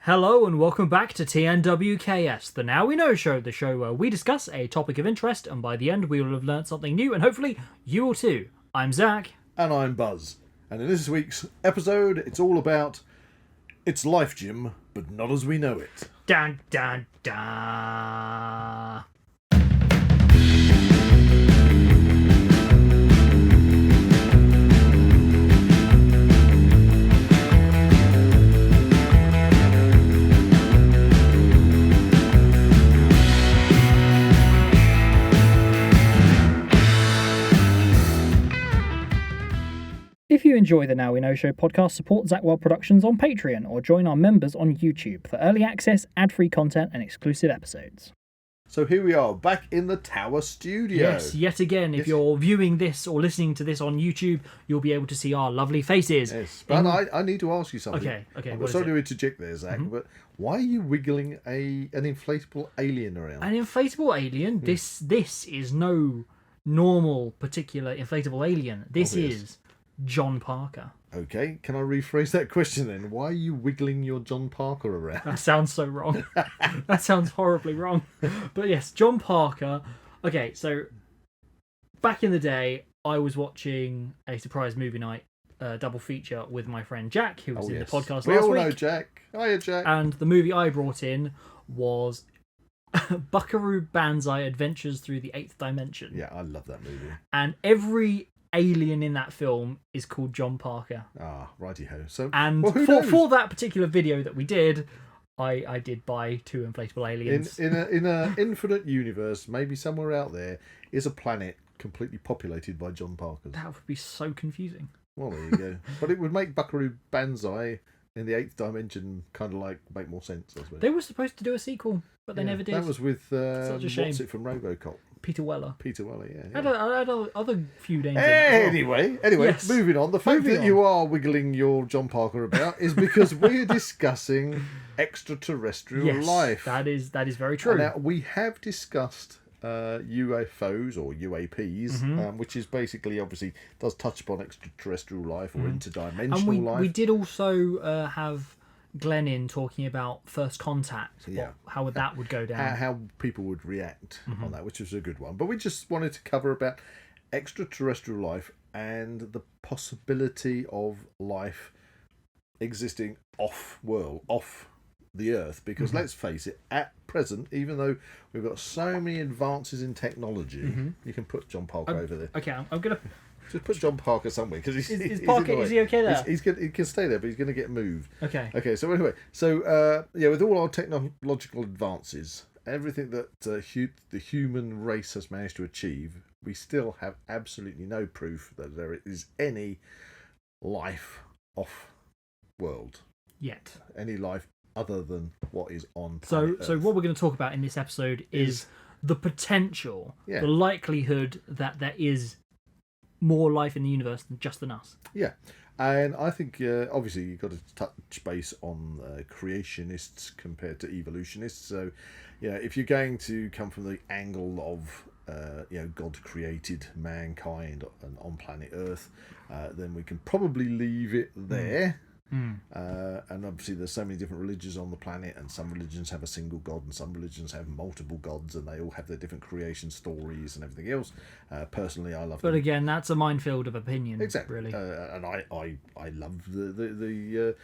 Hello and welcome back to TNWKS, the Now We Know show, the show where we discuss a topic of interest and by the end we will have learnt something new and hopefully you will too. I'm Zak. And I'm Buzz. And in this week's episode, it's all about it's life, Jim, but not as we know it. Dun dun dun. If you enjoy the Now We Know Show podcast, support Zak Wylde Productions on Patreon or join our members on YouTube for early access, ad-free content and exclusive episodes. So here we are, back in the Tower Studio. Yes, yet again, if you're viewing this or listening to this on YouTube, you'll be able to see our lovely faces. Yes, but I need to ask you something. Okay. I'm sorry to interject there, Zak, but why are you wiggling an inflatable alien around? An inflatable alien? This is no normal particular inflatable alien. This is John Parker. Okay, can I rephrase that question then? Why are you wiggling your John Parker around? That sounds so wrong. That sounds horribly wrong. But yes, John Parker. Okay, so back in the day, I was watching a surprise movie night double feature with my friend Jack, who was in the podcast last week. We all know Jack. Hiya, Jack. And the movie I brought in was Buckaroo Banzai Adventures Through the Eighth Dimension. Yeah, I love that movie. And every alien in that film is called John Parker. Ah, righty-ho. So, and for that particular video that we did, I did buy two inflatable aliens. In a infinite universe, maybe somewhere out there, is a planet completely populated by John Parkers. That would be so confusing. Well, there you go. But it would make Buckaroo Banzai in the Eighth Dimension kind of like make more sense, I suppose. They were supposed to do a sequel, but they never did. That was with such a shame. what's it from RoboCop? Peter Weller. Yeah. I had other few names. Anyway, yes. Moving on. The fact that you are wiggling your John Parker about is because we're discussing extraterrestrial life. That is very true. Now, we have discussed UFOs or UAPs, which is basically, obviously, does touch upon extraterrestrial life or interdimensional life. We did also have Glenn in talking about first contact. How that would go down. How people would react on that, which was a good one. But we just wanted to cover about extraterrestrial life and the possibility of life existing off the Earth. Because let's face it, at present, even though we've got so many advances in technology, you can put John Parker over there. Okay, I'm going to... Just put John Parker somewhere because he's he okay there? He can stay there, but he's going to get moved. Okay. So anyway, with all our technological advances, everything that the human race has managed to achieve, we still have absolutely no proof that there is any life off world yet. Any life other than what is on So Earth. what we're going to talk about in this episode is the potential, the likelihood that there is more life in the universe than just than us. Yeah, and I think obviously you've got to touch base on creationists compared to evolutionists. So, if you're going to come from the angle of God created mankind on planet Earth, then we can probably leave it there. And obviously there's so many different religions on the planet, and some religions have a single god and some religions have multiple gods, and they all have their different creation stories and everything else. Personally, I love them. But again, that's a minefield of opinion. Exactly. Really. And I love the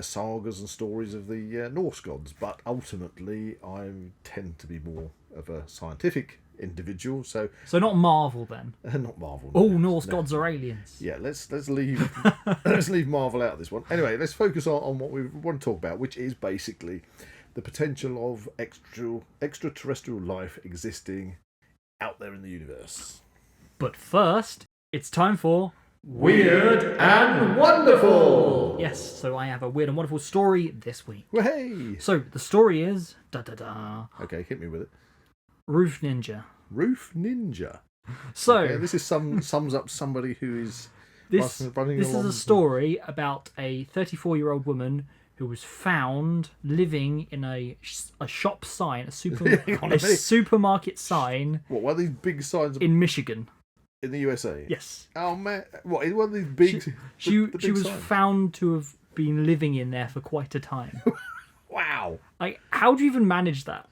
sagas and stories of the Norse gods, but ultimately I tend to be more of a scientific individual. So not Marvel then. Not Marvel. All Norse gods are aliens. Yeah, let's leave Marvel out of this one. Anyway, let's focus on what we want to talk about, which is basically the potential of extraterrestrial life existing out there in the universe. But first, it's time for Weird and Wonderful. Yes, so I have a weird and wonderful story this week. Hey. So the story is Okay, hit me with it. Roof Ninja. Roof Ninja. So this is sums up somebody who is running this along. is a story about a 34-year-old woman who was found living in a shop sign, a supermarket sign. What, one of these big signs in Michigan? In the USA? Yes. Oh man, what, in one of these big... She was found to have been living in there for quite a time. Wow. Like, how do you even manage that?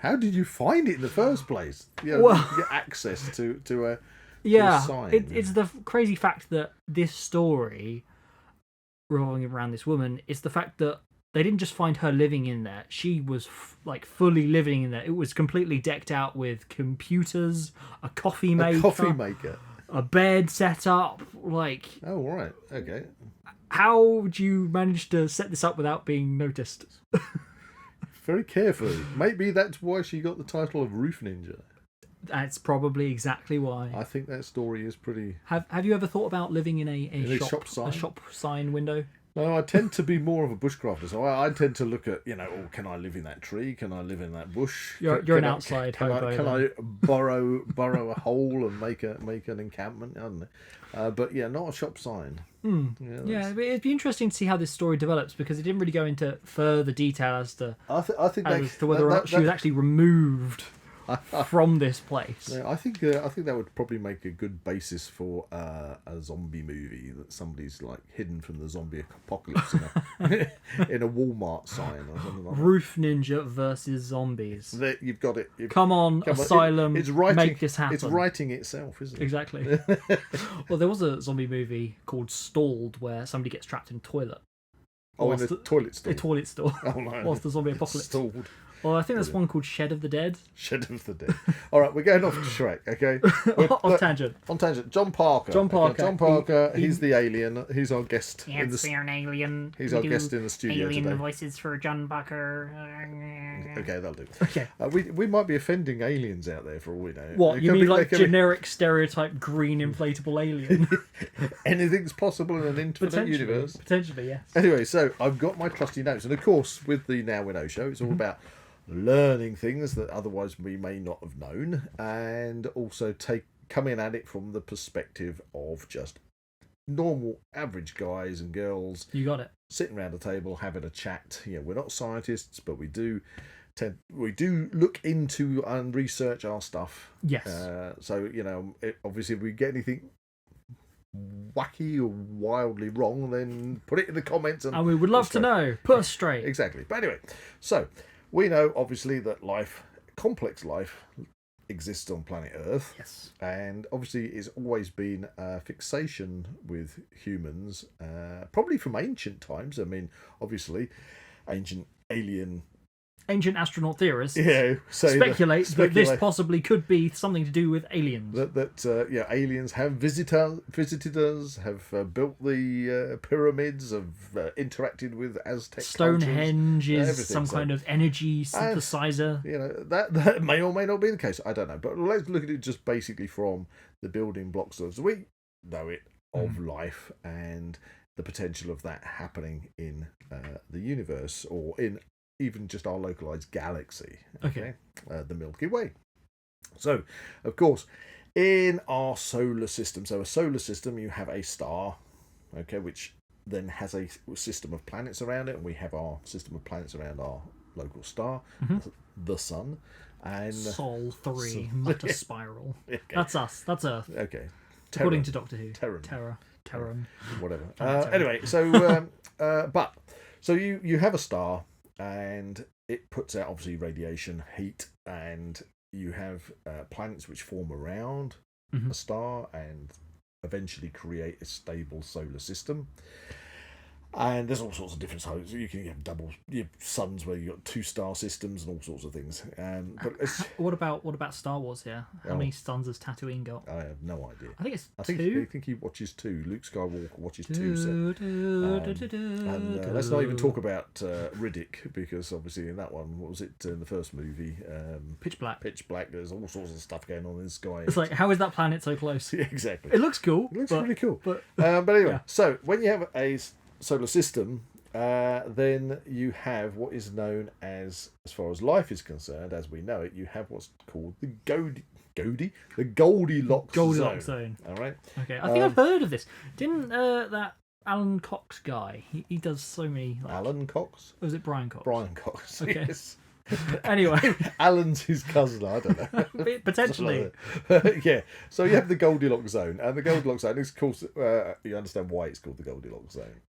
How did you find it in the first place? You know, Well- to get access to a Yeah, sign. it's the crazy fact that this story, revolving around this woman, is the fact that they didn't just find her living in there. She was like fully living in there. It was completely decked out with computers, a coffee maker, a bed set up. Like, Oh, right. Okay. how would you manage to set this up without being noticed? Very carefully. Maybe that's why she got the title of Roof Ninja. That's probably exactly why. I think that story is pretty... Have you ever thought about living in a shop sign window? No, I tend to be more of a bushcrafter, so I tend to look at, oh, can I live in that tree? Can I live in that bush? You're an outside hobo. Can I burrow a hole and make an encampment? I don't know. But yeah, not a shop sign. Yeah, but it'd be interesting to see how this story develops, because it didn't really go into further detail as to whether or not she was actually removed from this place. Yeah, I think that would probably make a good basis for a zombie movie, that somebody's like hidden from the zombie apocalypse in a Walmart sign or something like that. Roof Ninja versus zombies. You've got it. Come on, Asylum, make this happen. It's writing itself, isn't it? Exactly. Well, there was a zombie movie called Stalled where somebody gets trapped in a toilet. Oh, in the toilet store. A toilet store. Oh, no. Whilst the zombie apocalypse. Stalled. Well, I think there's one called Shed of the Dead. Shed of the Dead. All right, we're going off to Shrek, okay? On tangent. On tangent. John Parker. John Parker, he's the alien. He's our guest. Yes, we are an alien. He's our guest in the studio alien today. voices for John Parker. Okay, that'll do. Okay. We might be offending aliens out there for all we know. What, you mean like generic stereotype green inflatable alien? Anything's possible in an infinite universe. Potentially, yes. Anyway, so I've got my trusty notes. And of course, with the Now We Know show, it's all about learning things that otherwise we may not have known, and also coming at it from the perspective of just normal average guys and girls. You got it. Sitting around a table having a chat. We're not scientists, but we do look into and research our stuff. Yes. So obviously, if we get anything wacky or wildly wrong, then put it in the comments, and we would love to know. Put us straight. Exactly. But anyway, so we know obviously that complex life exists on planet Earth. Yes. And obviously it's always been a fixation with humans, probably from ancient times. I mean, obviously, ancient astronaut theorists speculate that this possibly could be something to do with aliens. That aliens have visited us, have built the pyramids, have interacted with Aztec Stonehenge cultures, is some kind of energy synthesizer. And, that may or may not be the case. I don't know. But let's look at it just basically from the building blocks as we know it of life, and the potential of that happening in the universe, or in even just our localized galaxy, okay? The Milky Way. So, of course, in our solar system, so a solar system, you have a star, okay, which then has a system of planets around it, and we have our system of planets around our local star, the sun, and Sol 3, Meta Spiral. Okay. That's us. That's Earth. Okay. According to Doctor Who. Terran. Whatever. Anyway, so so you have a star, and it puts out obviously radiation, heat, and you have planets which form around a star and eventually create a stable solar system. And there's all sorts of different types. You can have suns where you've got 2 star systems and all sorts of things. But what about Star Wars here? How many suns has Tatooine got? I have no idea. I think it's 2. I think he watches 2. Luke Skywalker watches 2. And let's not even talk about Riddick, because obviously in that one, what was it in the first movie? Pitch Black. There's all sorts of stuff going on in the sky. It's like, how is that planet so close? Exactly. It looks cool. It looks really cool. But anyway, so when you have a solar system, then you have what is known as far as life is concerned, as we know it, you have what's called the Goldilocks zone. All right. Okay, I think I've heard of this. Didn't that Alan Cox guy? He does so many. Alan Cox? Or was it Brian Cox? Brian Cox. Okay. Yes. Anyway, Alan's his cousin. I don't know. Potentially. Yeah. So you have the Goldilocks zone, and the Goldilocks zone is, of course, you understand why it's called the Goldilocks zone.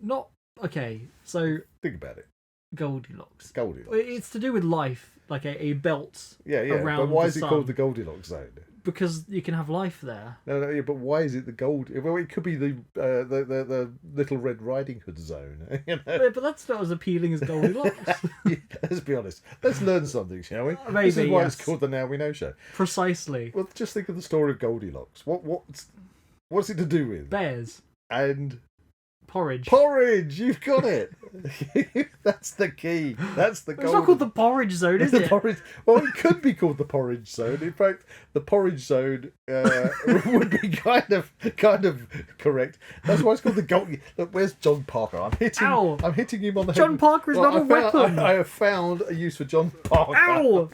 Not okay, so Think about it. Goldilocks. Goldilocks. It's to do with life, like a belt. Yeah. Around But why the is it sun. called the Goldilocks zone? Because you can have life there. No, yeah, but why is it the gold? Well, it could be the Little Red Riding Hood zone. You know? But that's not as appealing as Goldilocks. Yeah, let's be honest. Let's learn something, shall we? Maybe, this is why yes. it's called the Now We Know Show. Precisely. Well, just think of the story of Goldilocks. What's it to do with? Bears. And Porridge. porridge. You've got it. That's the key. That's the. It's not called the porridge zone, is the it? porridge. Well, it could be called the porridge zone. In fact, the porridge zone would be kind of correct. That's why it's called the gold. Look, where's John Parker? Ow. I'm hitting him on the head. John Parker is not a weapon. I have found a use for John Parker. Ow!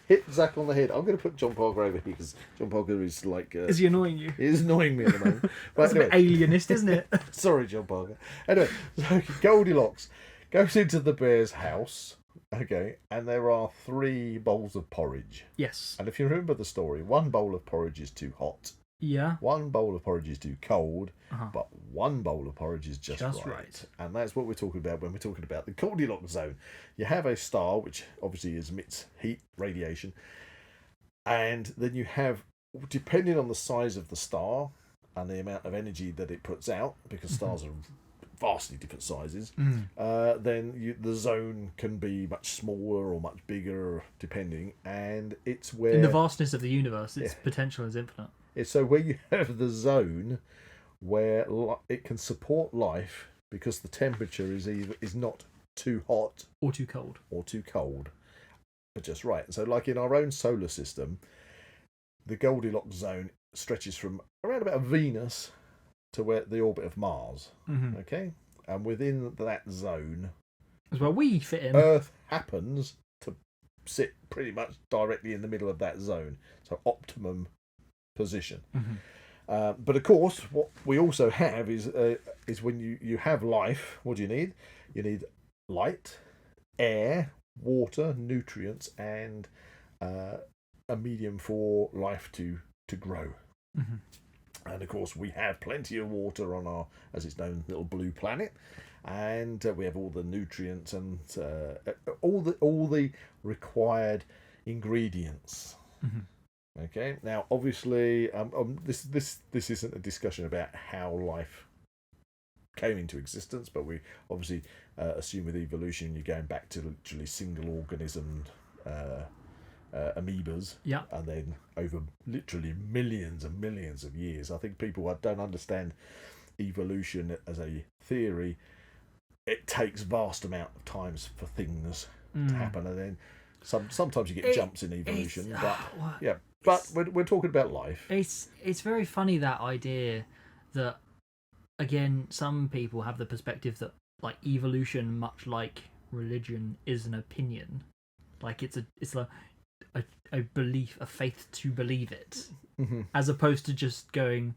Hit Zach on the head. I'm going to put John Parker over here because John Parker is like. Is he annoying you? He is annoying me at the moment. That's a bit alienist, isn't it? Sorry, John Parker. Anyway, so Goldilocks goes into the bear's house, okay, and there are 3 bowls of porridge. Yes. And if you remember the story, 1 bowl of porridge is too hot, Yeah. 1 bowl of porridge is too cold, Uh-huh. but 1 bowl of porridge is just right. And that's what we're talking about when we're talking about the Goldilocks zone. You have a star, which obviously emits heat, radiation, and then you have, depending on the size of the star and the amount of energy that it puts out, because stars are vastly different sizes, then the zone can be much smaller or much bigger, depending, and it's where... In the vastness of the universe, its potential is infinite. It's so where you have the zone where it can support life because the temperature is not too hot Or too cold. or too cold, but just right. So like in our own solar system, the Goldilocks zone stretches from around about Venus to where the orbit of Mars. Mm-hmm. Okay, and within that zone, That's where we fit in. Earth happens to sit pretty much directly in the middle of that zone, so optimum position. Mm-hmm. But of course, what we also have is when you have life. What do you need? You need light, air, water, nutrients, and a medium for life to grow. Mm-hmm. And of course, we have plenty of water on our, as it's known, little blue planet, and we have all the nutrients and all the required ingredients. Mm-hmm. Okay. Now, obviously, this isn't a discussion about how life came into existence, but we obviously assume with evolution you're going back to literally single organism amoebas, Yeah. and then over literally millions and millions of years. I think people don't understand evolution as a theory. It takes vast amount of times for things to happen, and then sometimes you get jumps in evolution. But yeah, but we're talking about life. It's very funny, that idea that, again, some people have the perspective that like evolution, much like religion, is an opinion. Like it's a belief, a faith to believe it, as opposed to just going,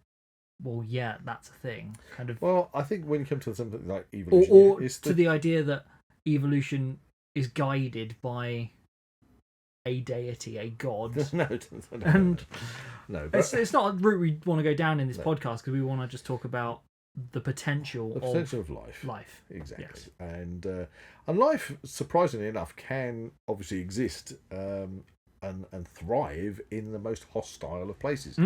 well, yeah, that's a thing. Kind of. Well, I think when you come to something like evolution, Or it's to the idea that evolution is guided by a deity, a god. no, but It's not a route we want to go down in this podcast, because we want to just talk about the potential of life. Life. Exactly. Yes. And life, surprisingly enough, can obviously exist and thrive in the most hostile of places.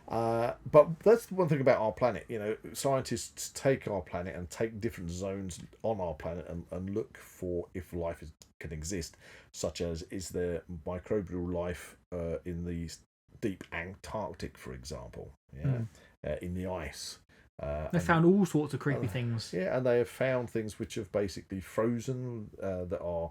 But that's one thing about our planet. You know, scientists take our planet and take different zones on our planet and look for if life can exist, such as, is there microbial life in the deep Antarctic, for example, in the ice. They found all sorts of creepy things. Yeah, and they have found things which have basically frozen that are,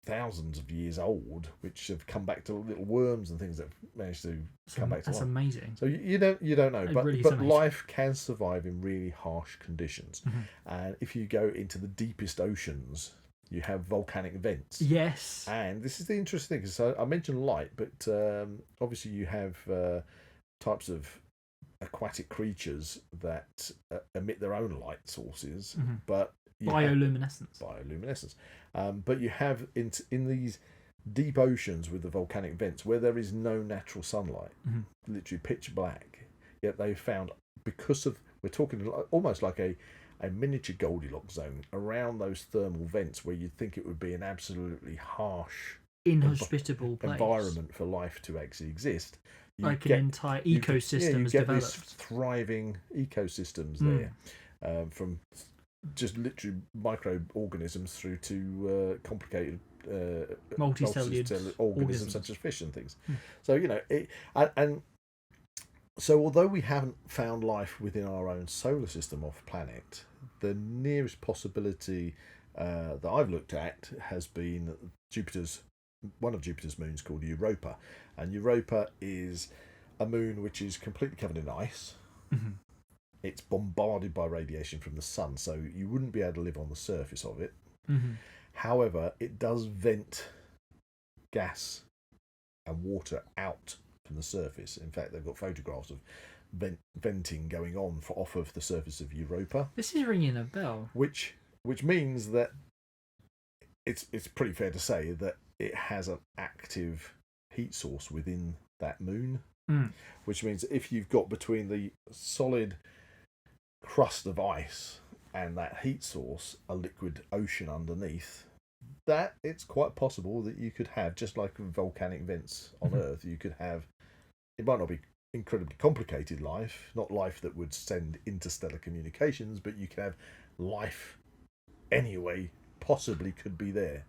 thousands of years old, which have come back to little worms and things that have managed to come back to life. That's amazing. So you don't know, It but really is but amazing. life can survive in really harsh conditions, and if you go into the deepest oceans, you have volcanic vents. Yes. And this is the interesting thing, because I mentioned light, but obviously you have types of aquatic creatures that emit their own light sources, but bioluminescence. But you have in these deep oceans with the volcanic vents where there is no natural sunlight, literally pitch black. Yet they found, because of, we're talking almost like a a miniature Goldilocks zone around those thermal vents where you'd think it would be an absolutely harsh Inhospitable place. environment for life to actually exist. Like an entire ecosystem has developed. These thriving ecosystems there, from just literally microorganisms through to complicated multicellular organisms such as fish and things. So and so although we haven't found life within our own solar system off planet, the nearest possibility that I've looked at has been one of Jupiter's moons called Europa, and Europa is a moon which is completely covered in ice. Mm-hmm. It's bombarded by radiation from the sun, so you wouldn't be able to live on the surface of it. Mm-hmm. However, it does vent gas and water out from the surface. In fact, they've got photographs of venting going on off of the surface of Europa. This is ringing a bell. Which means that it's pretty fair to say that it has an active heat source within that moon. Which means if you've got between the solid crust of ice and that heat source a liquid ocean underneath, that it's quite possible that you could have, just like volcanic vents on Earth, you could have, it might not be incredibly complicated life, not life that would send interstellar communications, but you could have life anyway possibly could be there.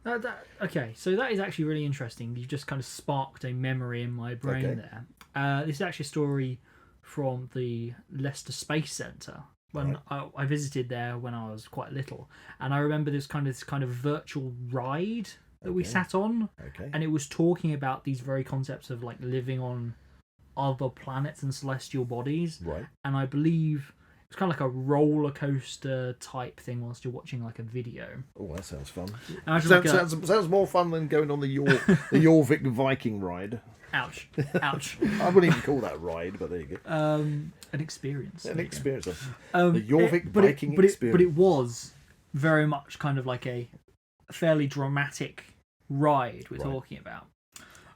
Okay, so that is actually really interesting. You've just kind of sparked a memory in my brain there. This is actually a story from the Leicester Space Centre. When I visited there when I was quite little, and I remember this kind of virtual ride that we sat on, and it was talking about these very concepts of like living on other planets and celestial bodies. Right. And I believe it's kind of like a roller coaster type thing whilst you're watching like a video. Oh, that sounds fun. Sounds more fun than going on the Jorvik Viking ride. Ouch. I wouldn't even call that a ride, but there you go. An experience. The Jorvik Viking experience. But it was very much kind of like a fairly dramatic ride we're talking about.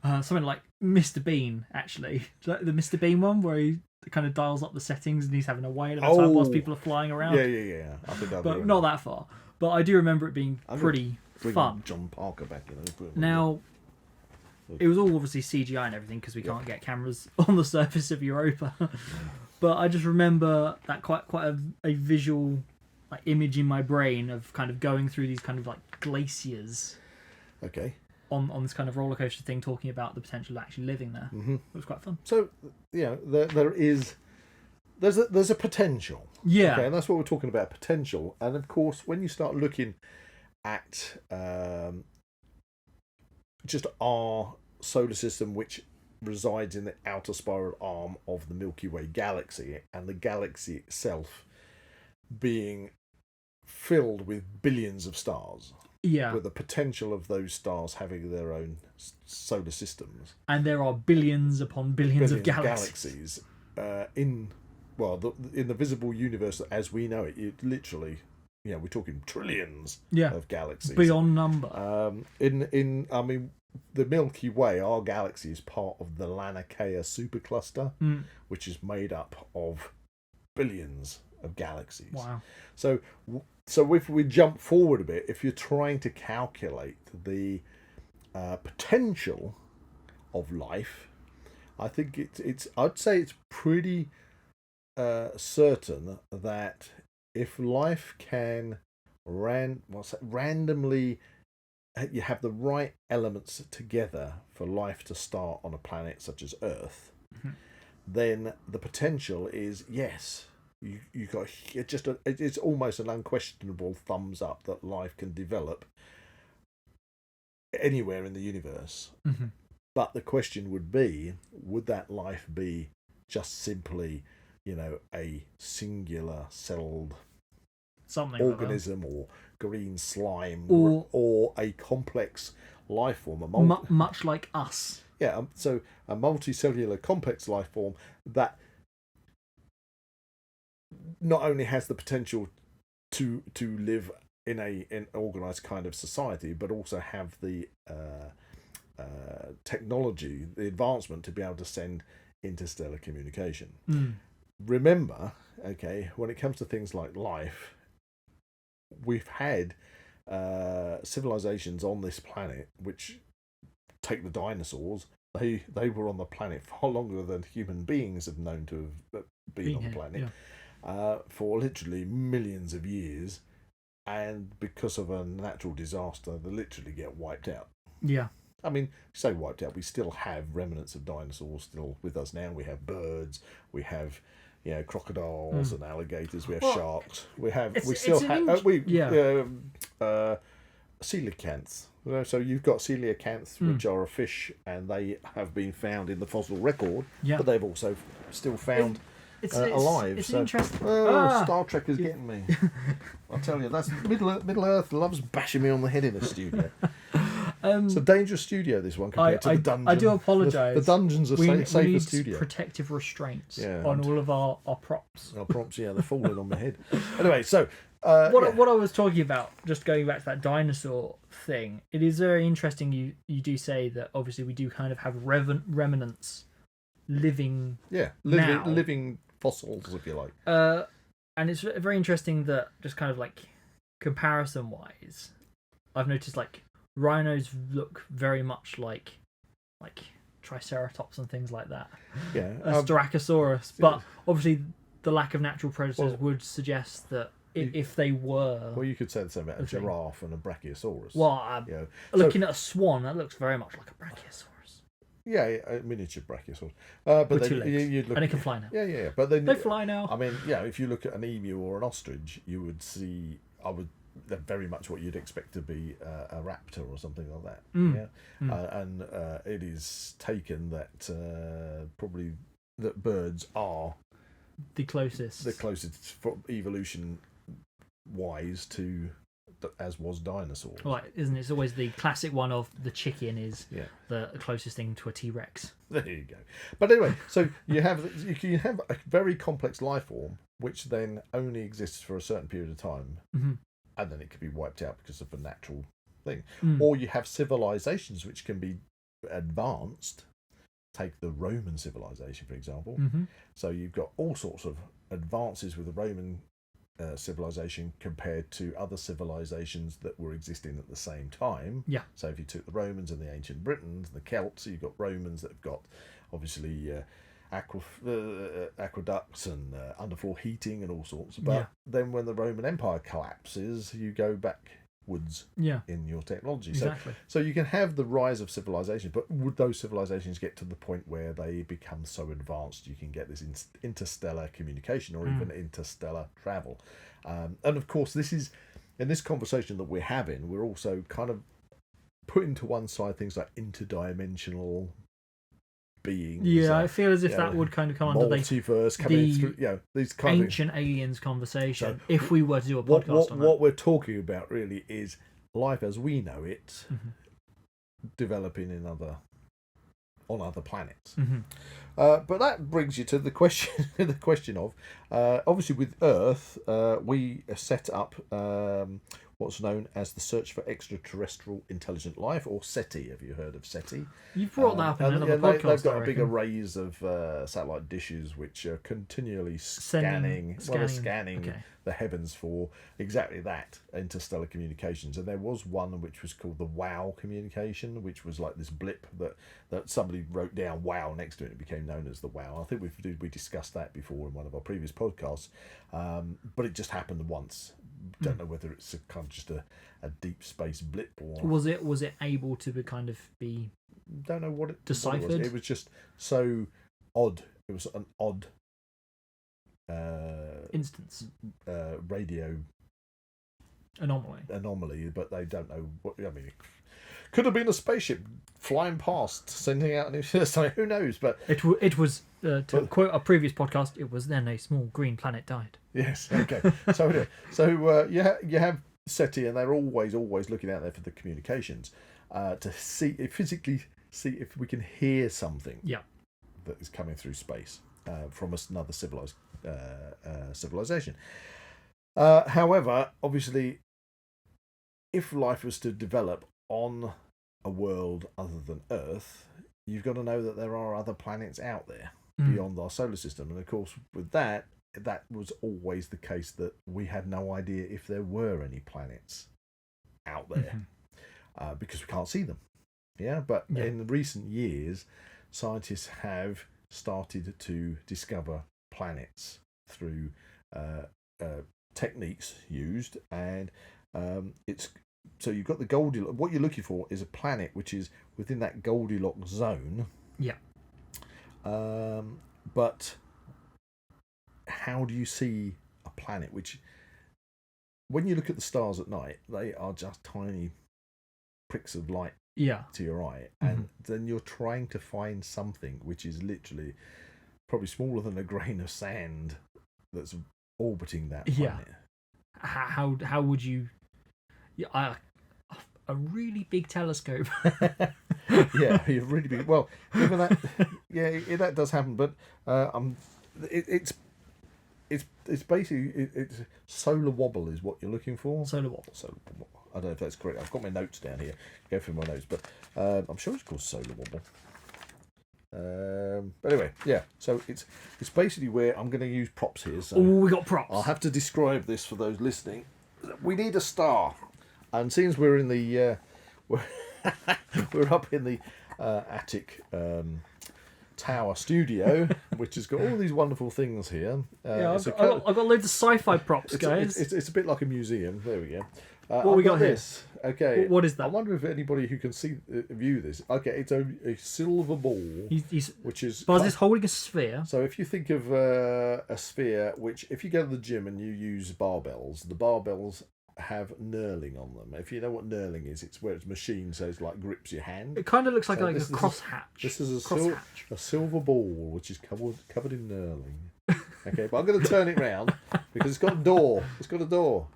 Something like Mr. Bean, actually. The Mr. Bean one where he kind of dials up the settings and he's having a whale at a time whilst people are flying around. Yeah. I think but not that far. But I do remember it being pretty fun. John Parker back in. Now, it was all obviously CGI and everything because we can't get cameras on the surface of Europa. But I just remember that quite a visual like image in my brain of kind of going through these kind of like glaciers. Okay. On this kind of roller coaster thing, talking about the potential of actually living there. Mm-hmm. It was quite fun. So there's a potential. Yeah. Okay, and that's what we're talking about, potential. And of course, when you start looking at just our solar system, which resides in the outer spiral arm of the Milky Way galaxy, and the galaxy itself being filled with billions of stars. Yeah. With the potential of those stars having their own solar systems. And there are billions upon billions of galaxies. In the visible universe as we know it, literally, we're talking trillions of galaxies. Beyond number. The Milky Way, our galaxy, is part of the Laniakea supercluster, which is made up of billions of galaxies. Wow. So if we jump forward a bit, if you're trying to calculate the potential of life, I think I'd say it's pretty certain that if life can randomly, you have the right elements together for life to start on a planet such as Earth, then the potential is yes. You got it's almost an unquestionable thumbs up that life can develop anywhere in the universe. Mm-hmm. But the question would be, would that life be just simply, a singular celled organism or green slime or a complex life form, much like us? Yeah, so a multicellular complex life form that not only has the potential to live in an organised kind of society, but also have the technology, the advancement to be able to send interstellar communication. Remember, when it comes to things like life, we've had civilizations on this planet which take the dinosaurs. They were on the planet far longer than human beings have known to have been on the planet, for literally millions of years, and because of a natural disaster, they literally get wiped out. Yeah. I mean, say wiped out, we still have remnants of dinosaurs still with us now. We have birds, we have, crocodiles and alligators, we have sharks, we still have coelacanths. So you've got coelacanths, which are a fish, and they have been found in the fossil record, but they've also still found alive. It's interesting. Star Trek is getting me. I'll tell you, that's Middle Earth loves bashing me on the head in the studio. It's a dangerous studio, this one, compared to the dungeon. I do apologise. The dungeons are safer we need studio. Protective restraints Yeah, on all of our props. Our props, they're falling on my head. Anyway, so what I was talking about, just going back to that dinosaur thing, it is very interesting. You do say that obviously we do kind of have remnants living. living fossils, if you like. And it's very interesting that just kind of like comparison wise, I've noticed like rhinos look very much like Triceratops and things like that. Yeah, Styracosaurus, but obviously the lack of natural predators would suggest that if they were... Well, you could say the same about a giraffe and a brachiosaurus. Well, looking at a swan, that looks very much like a brachiosaurus. Yeah, a miniature brachiosaurus. But with then two legs. you'd look and it can fly now. Yeah. But then they fly now. I mean, if you look at an emu or an ostrich, you would see... They're very much what you'd expect to be a raptor or something like that. And it is taken that probably that birds are the closest for evolution wise to as was dinosaurs. Right, isn't it? It's always the classic one of the chicken is the closest thing to a T-Rex. There you go. But anyway, so you can have a very complex life form which then only exists for a certain period of time. And then it could be wiped out because of a natural thing. Or you have civilizations which can be advanced. Take the Roman civilization, for example. So you've got all sorts of advances with the Roman civilization compared to other civilizations that were existing at the same time. Yeah. So if you took the Romans and the ancient Britons, the Celts, you've got Romans that have got obviously aqueducts and underfloor heating and all sorts. But then when the Roman Empire collapses, you go backwards in your technology. Exactly. So you can have the rise of civilization, but would those civilizations get to the point where they become so advanced you can get this interstellar communication or even interstellar travel? And of course, this is in this conversation that we're having, we're also kind of putting to one side things like interdimensional beings. Yeah, I feel as if that would kind of come under the multiverse coming through. These kind ancient aliens conversation. So if we were to do a podcast on that, what we're talking about really is life as we know it developing on other planets. But that brings you to the question of obviously with Earth, we set up what's known as the Search for Extraterrestrial Intelligent Life, or SETI. Have you heard of SETI? You've brought that up in another podcast. They've got a big arrays of satellite dishes which are continually scanning the heavens for exactly that, interstellar communications. And there was one which was called the WOW communication, which was like this blip that somebody wrote down WOW next to it. It became known as the WOW. I think we discussed that before in one of our previous podcasts, but it just happened once. Don't know whether it's a kind of just a deep space blip or was it able to be don't know what it deciphered. It was just so odd. It was an odd instance radio anomaly, but they don't know what. I mean, it could have been a spaceship flying past, sending out something. Who knows? But it was to quote a previous podcast. It was then a small green planet died. Yes. Okay. So you have SETI, and they're always looking out there for the communications to physically see if we can hear something. Yeah. That is coming through space from another civilization. However, obviously, if life was to develop on a world other than Earth, you've got to know that there are other planets out there beyond our solar system. And of course, with that, that was always the case, that we had no idea if there were any planets out there because we can't see them. Yeah, but in recent years, scientists have started to discover planets through techniques used, and it's so you've got the Goldilocks. What you're looking for is a planet which is within that Goldilocks zone. Yeah. But how do you see a planet which, when you look at the stars at night, they are just tiny pricks of light to your eye, and then you're trying to find something which is literally probably smaller than a grain of sand that's orbiting that planet. How would you? Yeah, a really big telescope. Yeah, you're really big. Well, even that, that does happen. But it's basically it's solar wobble is what you're looking for. Solar wobble. I don't know if that's correct. I've got my notes down here. Go through my notes, but I'm sure it's called solar wobble. But anyway, yeah. So it's basically where I'm going to use props here. So we got props. I'll have to describe this for those listening. We need a star, and since we're in the we're up in the attic tower studio, which has got all these wonderful things here. I've got loads of sci-fi props, guys. It's a bit like a museum. There we go. What we got here? This. Okay. What is that? I wonder if anybody who can view this. Okay, it's a silver ball, which is Buzz is holding a sphere. So if you think of a sphere, which if you go to the gym and you use barbells, the barbells have knurling on them. If you know what knurling is, it's where it's machined, so it's like grips your hand. It kind of looks like a crosshatch. This is a silver ball which is covered in knurling. Okay, but I'm going to turn it round because it's got a door. It's got a door.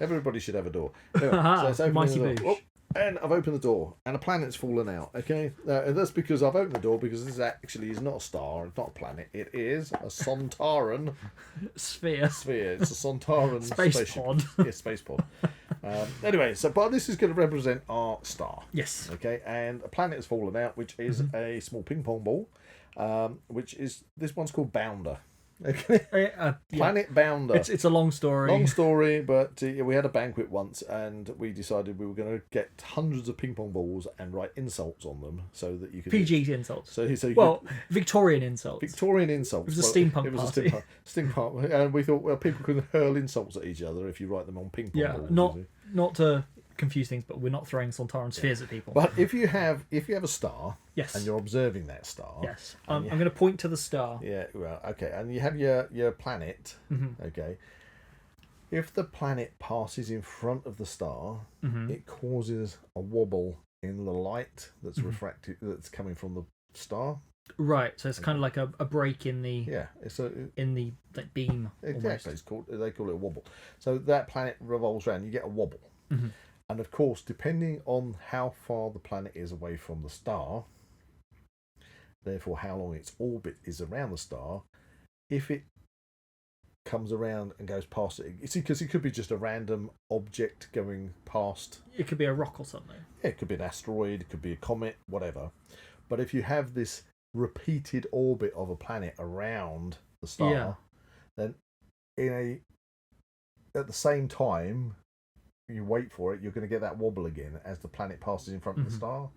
Everybody should have a door. Anyway, so it's opening the door. And I've opened the door, and a planet's fallen out. Okay, and that's because I've opened the door because this actually is not a star, it's not a planet. It is a Sontaran sphere. It's a Sontaran space pod. Yeah, space pod. Anyway, but this is going to represent our star. Yes. Okay, and a planet has fallen out, which is a small ping pong ball, which is this one's called Bounder. Okay. Planet Bounder. It's a long story. Long story, but we had a banquet once, and we decided we were going to get hundreds of ping pong balls and write insults on them, so that you could PG insults. So Victorian insults. Victorian insults. It was a steampunk. It was a steampunk, and we thought, people can hurl insults at each other if you write them on ping pong balls. Not to confuse things, but we're not throwing Sontaran spheres at people. But if you have a star, yes, and you're observing that star, yes, I'm going to point to the star. Yeah, well, okay, and you have your planet, okay. If the planet passes in front of the star, it causes a wobble in the light that's refracted, that's coming from the star. Right, so it's kind of like a break in the in the beam. Exactly, they call it a wobble. So that planet revolves around, you get a wobble. And of course, depending on how far the planet is away from the star, therefore how long its orbit is around the star, if it comes around and goes past it, you see, because it could be just a random object going past. It could be a rock or something. Yeah, it could be an asteroid, it could be a comet, whatever. But if you have this repeated orbit of a planet around the star, then at the same time you wait for it, you're going to get that wobble again as the planet passes in front of the star,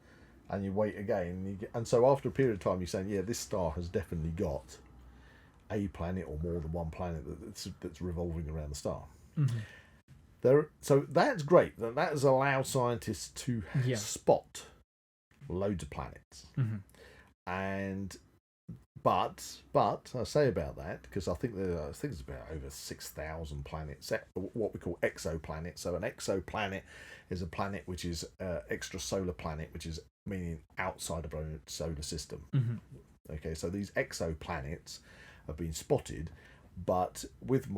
and you wait again, and so after a period of time you're saying, this star has definitely got a planet or more than one planet that's revolving around the star. So that's great. That has allowed scientists to spot loads of planets. And but I say about that because I think there's about over 6,000 planets, what we call exoplanets. So an exoplanet is a planet which is extrasolar planet, which is meaning outside of our solar system. Okay, so these exoplanets have been spotted, but with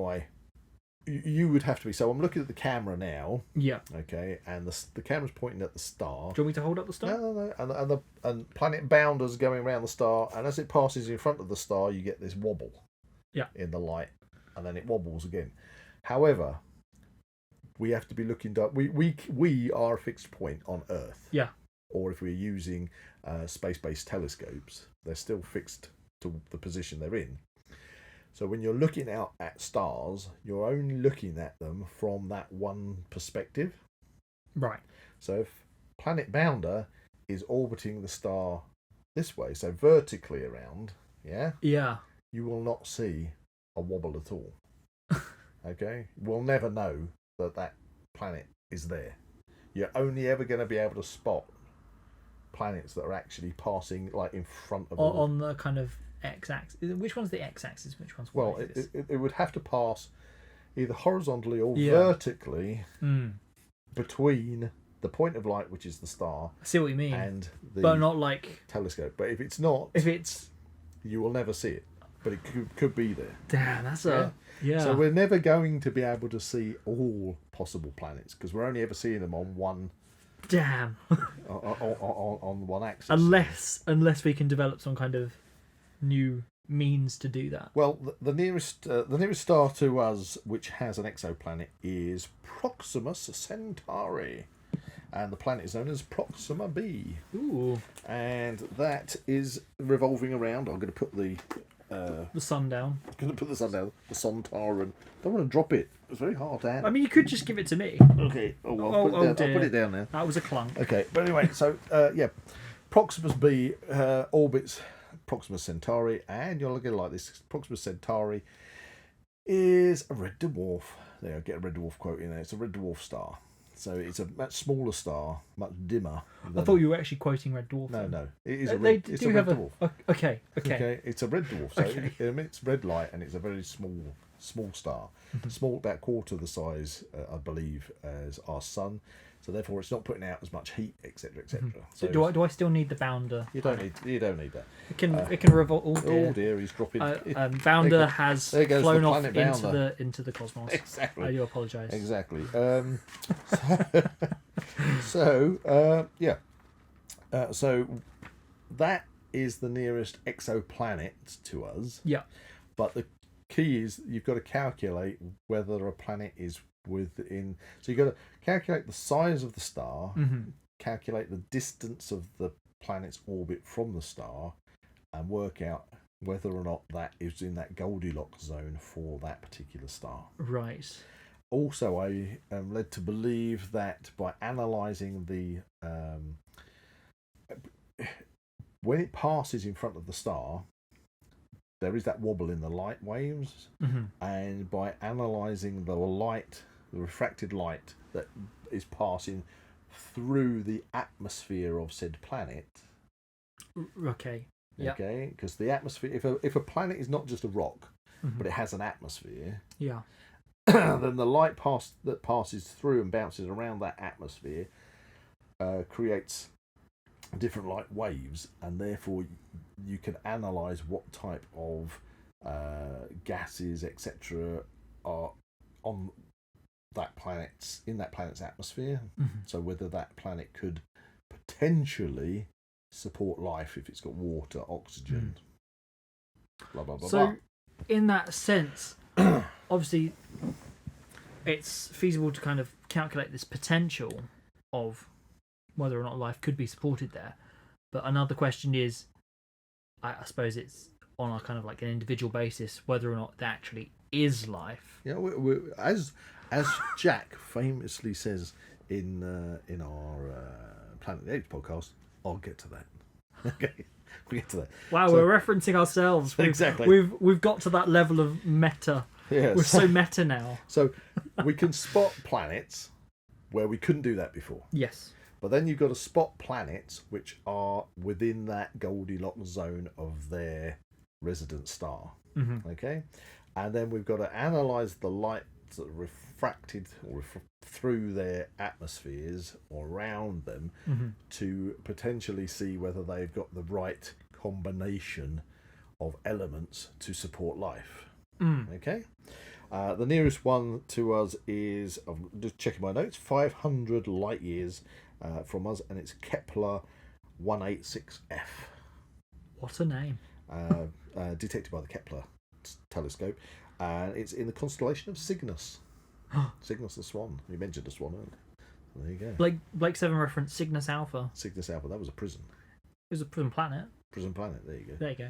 you would have to be. So I'm looking at the camera now. Yeah. Okay, and the camera's pointing at the star. Do you want me to hold up the star? No. And planet Bounder's going around the star, and as it passes in front of the star, you get this wobble. Yeah. In the light, and then it wobbles again. However, we have to be looking. We are a fixed point on Earth. Yeah. Or if we're using space-based telescopes, they're still fixed to the position they're in. So when you're looking out at stars, you're only looking at them from that one perspective. Right. So if planet Bounder is orbiting the star this way, so vertically around, yeah, you will not see a wobble at all. Okay? We'll never know that planet is there. You're only ever going to be able to spot planets that are actually passing like in front of on the kind of x-axis. Which one's the x-axis? Which one's well, y-axis? it would have to pass either horizontally or vertically between the point of light, which is the star, I see what you mean, and the but not like telescope. But if it's not, you will never see it. But it could be there. Damn, that's yeah. So we're never going to be able to see all possible planets because we're only ever seeing them on one. Damn. on one axis. Unless we can develop some kind of new means to do that. Well, the nearest star to us, which has an exoplanet, is Proxima Centauri, and the planet is known as Proxima B. Ooh. And that is revolving around. I'm going to put the sun down. I'm going to put the sun down. The Centaurus. Don't want to drop it. It's very hard to handle. I mean, you could just give it to me. Okay. Oh, well, I'll put it down now. That was a clunk. Okay, but anyway, so Proxima B orbits Proxima Centauri, and you're looking like this. Proxima Centauri is a red dwarf. There, I get a red dwarf quote in there. It's a red dwarf star. So it's a much smaller star, much dimmer. I thought you were actually quoting Red Dwarf. No. It is a red dwarf. Okay. It's a red dwarf. So it emits red light, and it's a very small star. Small, about quarter the size, I believe, as our sun. So therefore, it's not putting out as much heat, etc., etc. So do I still need the Bounder? You don't need that. It can revolt. Oh dear, he's dropping. Bounder has flown off Bounder. into the cosmos. Exactly. I do apologise. Exactly. So that is the nearest exoplanet to us. Yeah. But the key is you've got to calculate whether a planet is within. So you've got to calculate the size of the star, calculate the distance of the planet's orbit from the star, and work out whether or not that is in that Goldilocks zone for that particular star. Right. Also, I am led to believe that by analysing the when it passes in front of the star, there is that wobble in the light waves, and by analysing the refracted light that is passing through the atmosphere of said planet. Okay. Yeah. Okay, because the atmosphere, if a planet is not just a rock, but it has an atmosphere, yeah, then the light that passes through and bounces around that atmosphere creates different light waves, and therefore you can analyse what type of gases, etc., are on that planet's atmosphere. So whether that planet could potentially support life if it's got water, oxygen, blah blah blah. So, in that sense, obviously, it's feasible to kind of calculate this potential of whether or not life could be supported there. But another question is, I suppose it's on a kind of like an individual basis, whether or not there actually is life. Yeah, as Jack famously says in our Planet of the Apes podcast, I'll get to that. Okay, we'll get to that. Wow, so, we're referencing ourselves. Exactly. We've got to that level of meta. Yes. We're so meta now. So we can spot planets where we couldn't do that before. Yes. But then you've got to spot planets which are within that Goldilocks zone of their resident star. Okay? And then we've got to analyse the light that are refracted or through their atmospheres or around them to potentially see whether they've got the right combination of elements to support life. Okay? The nearest one to us is, I'm just checking my notes, 500 light years from us, and it's Kepler 186f. What a name. Detected by the Kepler telescope, and it's in the constellation of Cygnus. Cygnus the Swan. You mentioned the Swan earlier. There you go. Blake 7 referenced Cygnus Alpha. Cygnus Alpha, that was a prison. It was a prison planet. Prison Planet. There you go. There you go.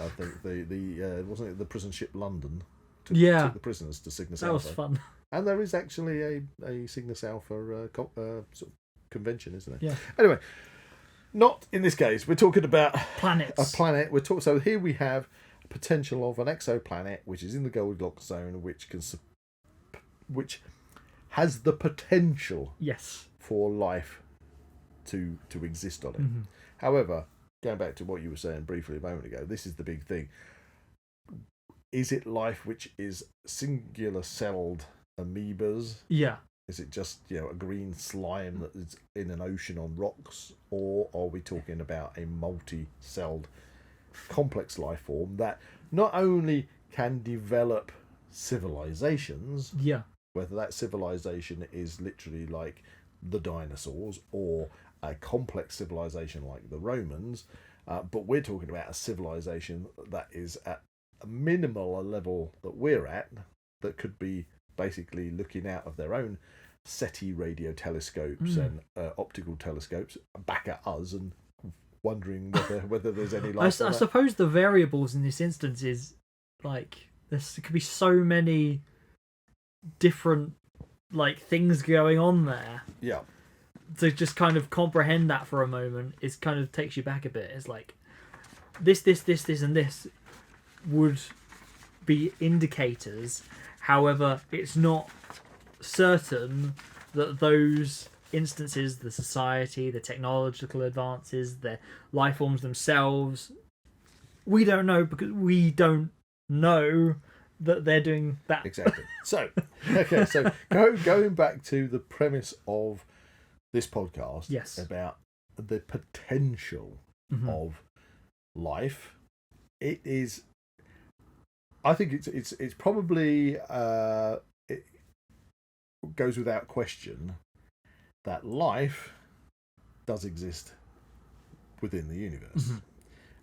I think the wasn't it the prison ship London? Took the prisoners to Cygnus That Alpha. was fun. And there is actually a Cygnus Alpha sort of convention, isn't there? Yeah. Anyway, not in this case. We're talking about Planets. a planet. So here we have potential of an exoplanet which is in the Goldilocks zone, which has the potential for life to exist on it. Mm-hmm. However, going back to what you were saying briefly a moment ago, this is the big thing. Is it life which is singular celled amoebas? Yeah. Is it just a green slime that is in an ocean on rocks, or are we talking about a multi-celled complex life form that not only can develop civilizations, whether that civilization is literally like the dinosaurs or a complex civilization like the Romans, but we're talking about a civilization that is at a minimal level that we're at, that could be basically looking out of their own SETI radio telescopes and optical telescopes back at us and wondering whether there's any life. I suppose the variables in this instance is like there could be so many different like things going on there. Yeah. To just kind of comprehend that for a moment is kind of takes you back a bit. It's like this, and this would be indicators. However, it's not certain that those instances, the society, the technological advances, the life forms themselves, we don't know because we don't know that they're doing that. Exactly. So, going back to the premise of this podcast, about the potential of life, it is. I think it's probably it goes without question that life does exist within the universe,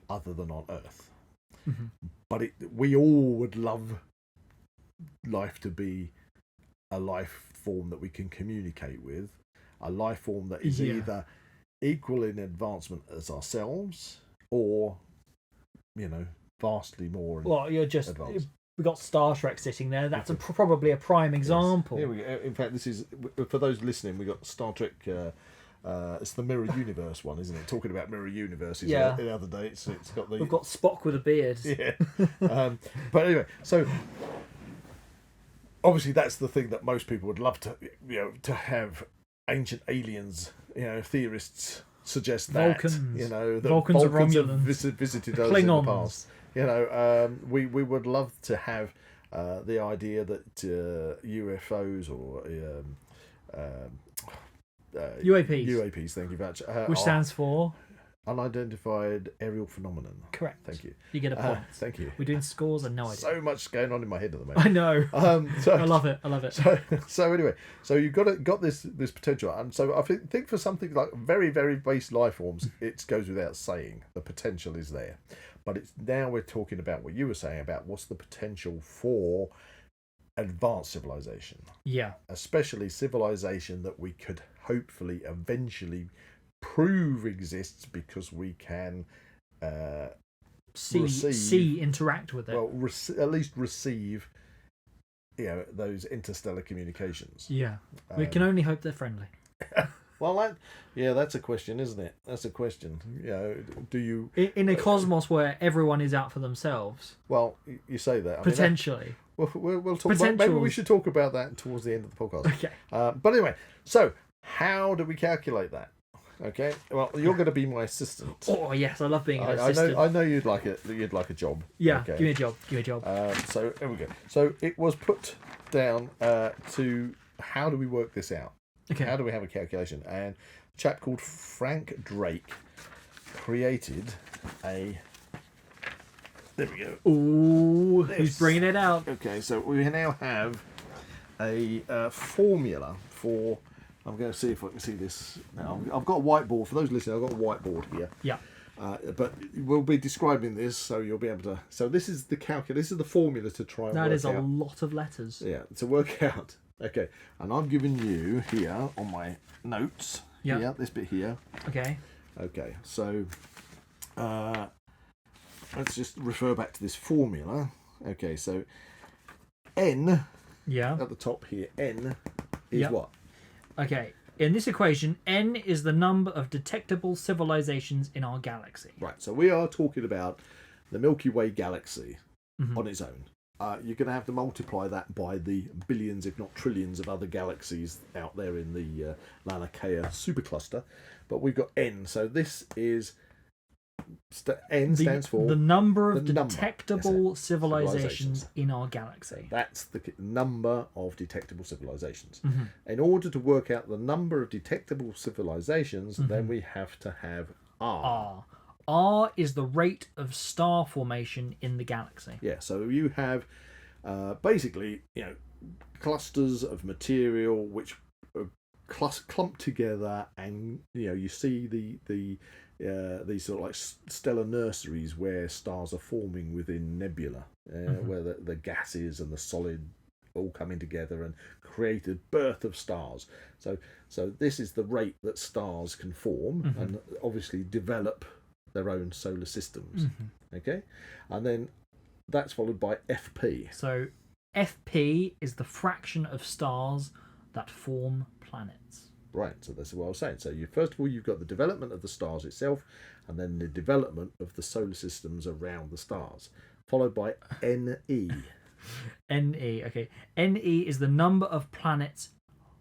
other than on Earth. But we all would love life to be a life form that we can communicate with, a life form that is either equal in advancement as ourselves, or vastly more. Well, you're just advanced. We got Star Trek sitting there. That's probably a prime example. Here we go. In fact, this is for those listening. We got Star Trek. It's the Mirror Universe one, isn't it? Talking about Mirror Universes. Yeah. The other day, it's got the. We've got Spock with a beard. Yeah. But anyway, so obviously that's the thing that most people would love to, to have ancient aliens. Theorists suggest that Vulcans. That Vulcans are have Romulans. visited us Klingons. in the past. We would love to have the idea that UFOs or UAPs, thank you very much. Which stands for unidentified aerial phenomenon. Correct. Thank you. You get a point. Thank you. We're doing scores and no idea. So much going on in my head at the moment. I know. So, I love it. So anyway, so you've got this potential, and so I think for something like very, very base life forms, it goes without saying the potential is there. But it's now we're talking about what you were saying about what's the potential for advanced civilization. Yeah. Especially civilization that we could hopefully eventually prove exists because we can interact with it. Well, at least receive those interstellar communications. Yeah. We can only hope they're friendly. Well, that's a question, isn't it? That's a question. Do you in a cosmos where everyone is out for themselves? Well, you say that. Potentially. We'll talk about. Maybe we should talk about that towards the end of the podcast. Okay. But anyway, so how do we calculate that? Okay. Well, you're going to be my assistant. Oh yes, I love being an assistant. I know you'd like it. You'd like a job. Yeah. Okay. Give me a job. So here we go. So it was put down to how do we work this out? Okay. How do we have a calculation? And a chap called Frank Drake created a. There we go. Ooh, who's bringing it out? Okay, so we now have a formula for. I'm going to see if I can see this now. I've got a whiteboard. For those listening, I've got a whiteboard here. Yeah. But we'll be describing this, so you'll be able to. So this is the This is the formula to try and work out. That is a lot of letters. Yeah, to work out. Okay, and I'm giving you here on my notes. Yeah. Here, this bit here. Okay. Okay, so let's just refer back to this formula. Okay, so n Yeah. at the top here, n is Yep. what? Okay. In this equation, n is the number of detectable civilizations in our galaxy. Right, so we are talking about the Milky Way galaxy Mhm. on its own. You're going to have to multiply that by the billions, if not trillions, of other galaxies out there in the Laniakea supercluster. But we've got n, so this is n stands for the number of the number. detectable Yes, civilizations in our galaxy. That's the number of detectable civilizations. Mhm. In order to work out the number of detectable civilizations, Mm-hmm. then we have to have r. R. R is the rate of star formation in the galaxy. Yeah, so you have basically, clusters of material which are clumped together, and you see these sort of like stellar nurseries where stars are forming within nebula, where the gases and the solid all coming together and create a birth of stars. So this is the rate that stars can form and obviously develop their own solar systems. Okay, and then that's followed by FP. So FP is the fraction of stars that form planets. Right, so that's what I was saying. So first of all, you've got the development of the stars itself, and then the development of the solar systems around the stars, followed by NE. NE, okay. NE is the number of planets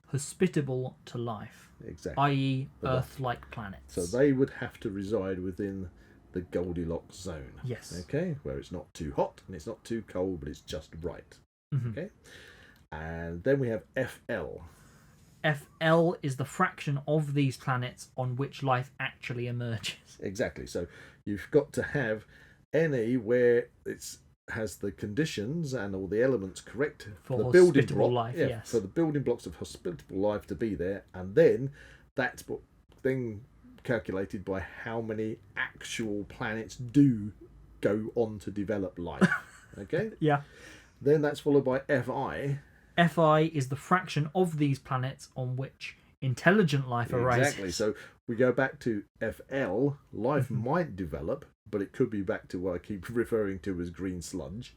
hospitable to life, Exactly. i.e. Earth-like planets. So they would have to reside within the Goldilocks zone. Yes. Okay, where it's not too hot and it's not too cold, but it's just right. Okay, and then we have FL. FL is the fraction of these planets on which life actually emerges. Exactly. So you've got to have NE where it's has the conditions and all the elements correct For the building hospitable block, life, yeah, yes. for the building blocks of hospitable life to be there, and then that's what then calculated by how many actual planets do go on to develop life. Okay. Yeah. Then that's followed by FI. FI is the fraction of these planets on which intelligent life arises. Exactly. So we go back to FL. Life might develop, but it could be back to what I keep referring to as green sludge.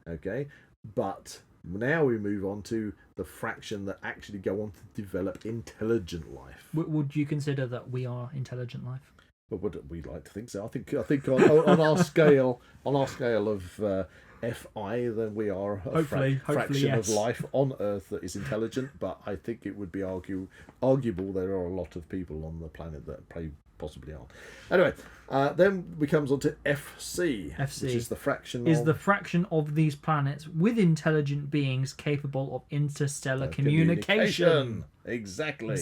Okay. But now we move on to the fraction that actually go on to develop intelligent life. Would you consider that we are intelligent life? But would we like to think so? I think on our scale of FI, then we are a Hopefully, fraction yes. of life on Earth that is intelligent. But I think it would be arguable there are a lot of people on the planet that possibly aren't. Anyway, then we comes on to FC, FC which is the fraction is the fraction of these planets with intelligent beings capable of interstellar communication. Exactly.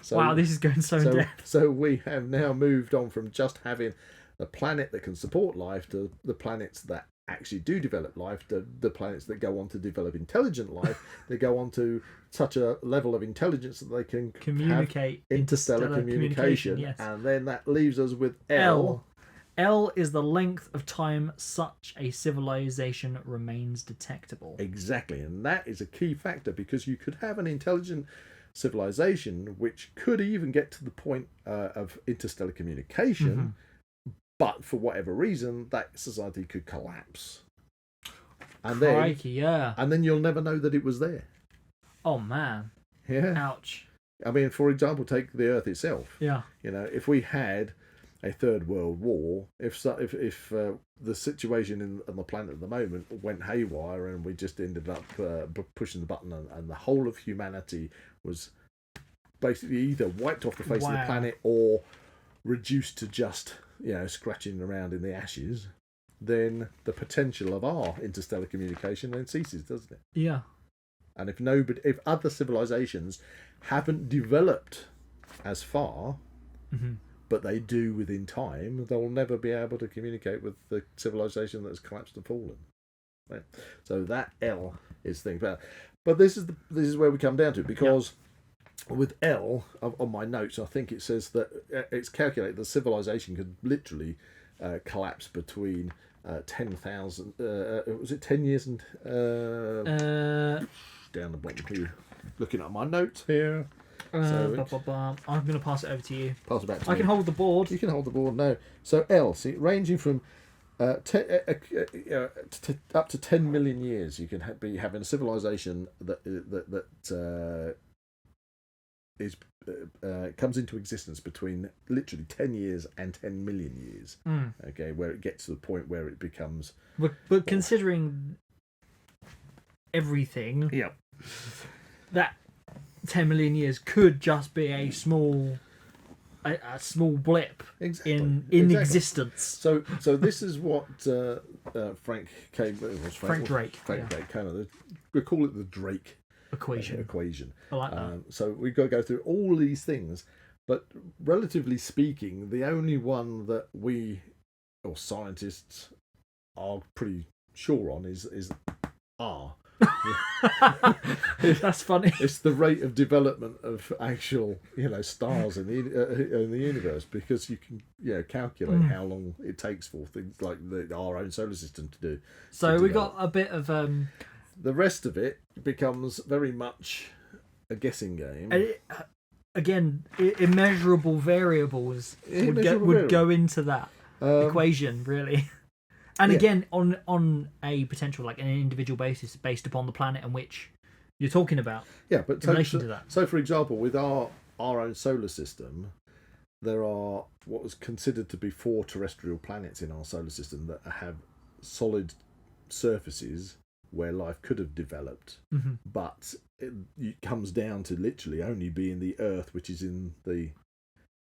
So, wow, this is going so in depth. So we have now moved on from just having a planet that can support life to the planets that actually do develop life, to the planets that go on to develop intelligent life. They go on to such a level of intelligence that they can Communicate have interstellar communication. yes. And then that leaves us with L. L is the length of time such a civilization remains detectable. Exactly, and that is a key factor, because you could have an intelligent civilization which could even get to the point of interstellar communication, but for whatever reason that society could collapse, and Crikey, then you'll never know that it was there. Oh man. Yeah. Ouch. I mean, for example, take the Earth itself. Yeah. If we had a third world war, if the situation on the planet at the moment went haywire and we just ended up pushing the button and the whole of humanity was basically either wiped off the face of the planet or reduced to just scratching around in the ashes, then the potential of our interstellar communication then ceases, doesn't it? Yeah. And if other civilizations haven't developed as far, but they do within time, they'll never be able to communicate with the civilization that has collapsed and fallen. Right? So that L is thing. But this is where we come down to, because with L on my notes, I think it says that it's calculated the civilization could literally collapse between 10,000. Was it 10 years and down the bottom here? Looking at my notes here. I'm going to pass it over to you. Pass it back to I me. can hold the board. You can hold the board. No. So L, see, ranging from up to 10 million years, you can be having a civilization that is comes into existence between literally 10 years and 10 million years. Okay, where it gets to the point where it becomes. But considering everything, that 10 million years could just be a small blip in existence. So this is what Frank Drake came up with. We call it the Drake equation. I like that. So we've got to go through all these things, but relatively speaking, the only one that we or scientists are pretty sure on is R. That's funny. It's the rate of development of actual, stars in the universe, because you can, calculate how long it takes for things like our own solar system to do. So we got a bit of the rest of it becomes very much a guessing game. Again, immeasurable variables would go into that equation, really. And again, on a potential, like an individual basis, based upon the planet in which you're talking about. Yeah, but in relation to that. So, for example, with our own solar system, there are what was considered to be 4 terrestrial planets in our solar system that have solid surfaces where life could have developed, but it comes down to literally only being the Earth, which is in the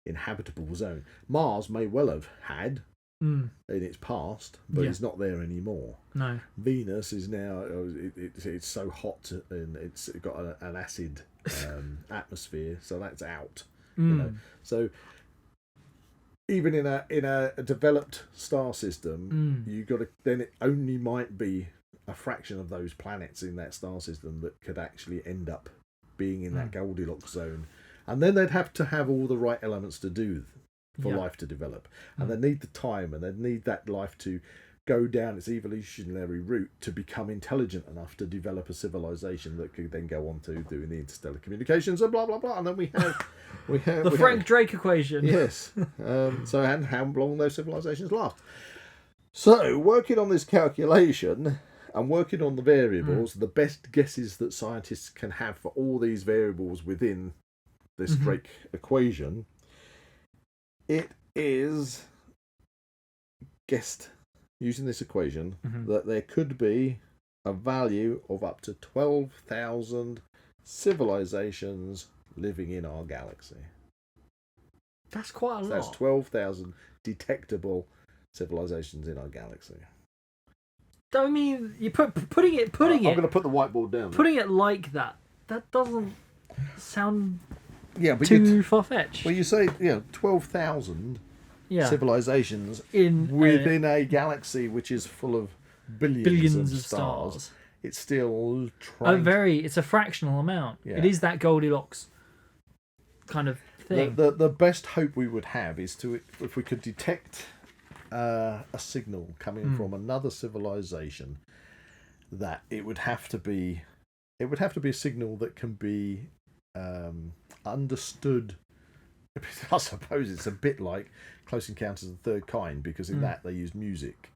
inhabitable zone. Mars may well have had in its past, but it's not there anymore. No. Venus is now it's so hot and it's got an acid atmosphere, so that's out. So even in a developed star system, you got to, then it only might be a fraction of those planets in that star system that could actually end up being in that Goldilocks zone, and then they'd have to have all the right elements to do for life to develop, and they need the time, and they need that life to go down its evolutionary route to become intelligent enough to develop a civilization that could then go on to doing the interstellar communications and blah blah blah, and then we have the Frank Drake equation. Yes. So, and how long those civilizations last. So, working on this calculation and working on the variables, the best guesses that scientists can have for all these variables within this Drake equation, it is guessed using this equation that there could be a value of up to 12,000 civilizations living in our galaxy. That's quite a lot. That's 12,000 detectable civilizations in our galaxy. I mean, you putting it. I'm going to put the whiteboard down. Putting it like that doesn't sound but too far-fetched. Well, you say 12,000 civilizations within a galaxy which is full of billions of stars. It's still it's a fractional amount. Yeah. It is that Goldilocks kind of thing. The best hope we would have is if we could detect a signal coming from another civilization, that it would have to be a signal that can be understood. I suppose it's a bit like Close Encounters of the Third Kind, because in that they use music.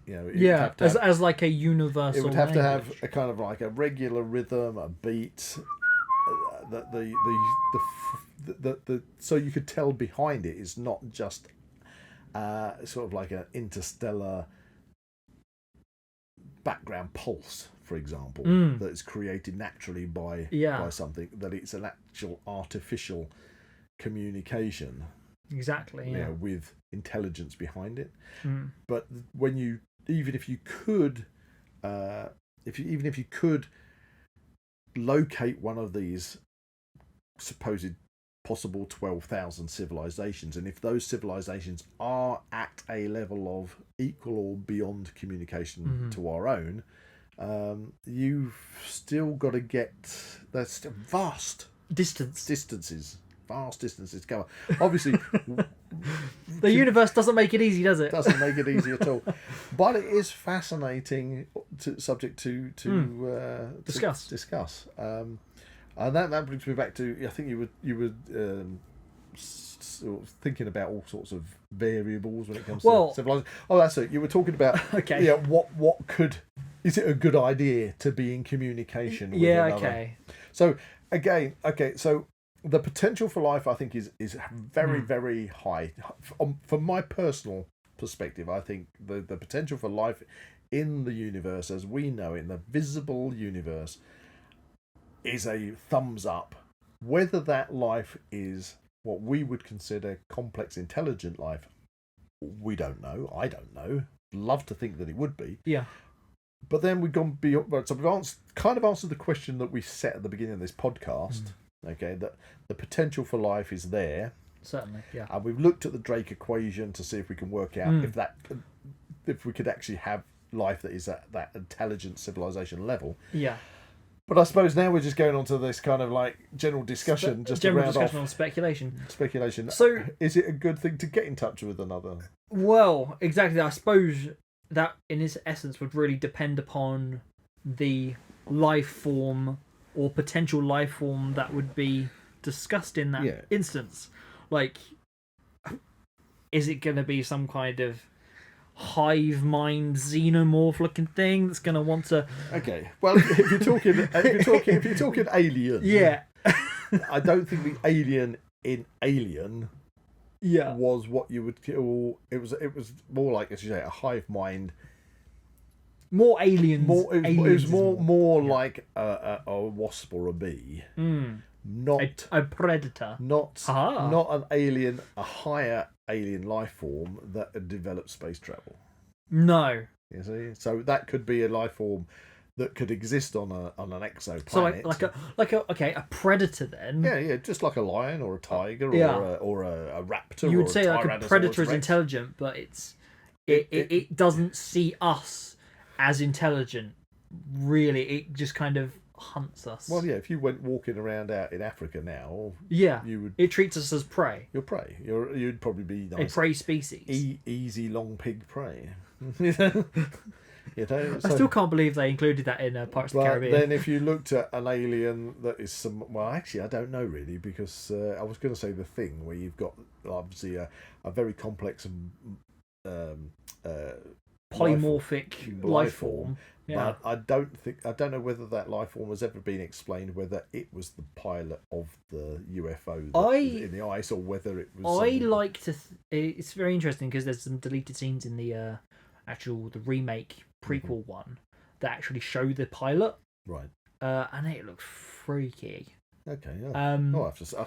As like a universal. It would have language. to have a kind of like a regular rhythm, a beat. So you could tell behind it is not just sort of like an interstellar background pulse, for example, that is created naturally by something, that it's an actual artificial communication. Exactly. With intelligence behind it. But when even if you could locate one of these supposed possible 12,000 civilizations, and if those civilizations are at a level of equal or beyond communication to our own, you've still got to get that's vast distances to cover. Obviously, the universe doesn't make it easy, does it? Doesn't make it easy at all. But it is fascinating subject to discuss. And that brings me back to, I think you were sort of thinking about all sorts of variables when it comes to civilization. Oh, that's it. You were talking about Okay. Yeah, is it a good idea to be in communication with another? Okay. So again, so the potential for life, I think, is very, very high. From my personal perspective, I think the potential for life in the universe as we know it, in the visible universe, is a thumbs up. Whether that life is what we would consider complex, intelligent life, we don't know. I don't know. Love to think that it would be. Yeah. But then we've gone beyond. So we've answered the question that we set at the beginning of this podcast. Okay, that the potential for life is there. Certainly, yeah. And we've looked at the Drake equation to see if we can work out if we could actually have life that is at that intelligent civilization level. Yeah. But I suppose now we're just going on to this kind of like general discussion, on speculation. Speculation. So, is it a good thing to get in touch with another? Well, exactly. I suppose that, in its essence, would really depend upon the life form or potential life form that would be discussed in that instance. Like, is it going to be some kind of hive mind xenomorph looking thing that's going to want to? Okay, well, if you're talking alien, yeah, I don't think the alien in Alien, was what you would call. It was more like, as you say, a hive mind. More aliens. It was more like a wasp or a bee. Not a predator. Not an alien, a higher alien life form that had developed space travel. No. You see, so that could be a life form that could exist on an exoplanet. So a predator then. Yeah, just like a lion or a tiger or a raptor. You would or say a like a predator is intelligent, but it doesn't see us as intelligent. Really, it just kind of hunts us. Well, yeah, if you went walking around out in Africa now, you would. It treats us as prey. You're prey. You'd probably be nice, a prey species. Easy long pig prey. I still can't believe they included that in Pirates of the Caribbean. Then if you looked at an alien that is actually I don't know really, because I was going to say the Thing, where you've got obviously a very complex and polymorphic life form. Yeah. But I don't know whether that life form has ever been explained, whether it was the pilot of the UFO in the ice, or whether it was. It's very interesting because there's some deleted scenes in the the remake prequel one that actually show the pilot. Right. And it looks freaky. Okay. Yeah. I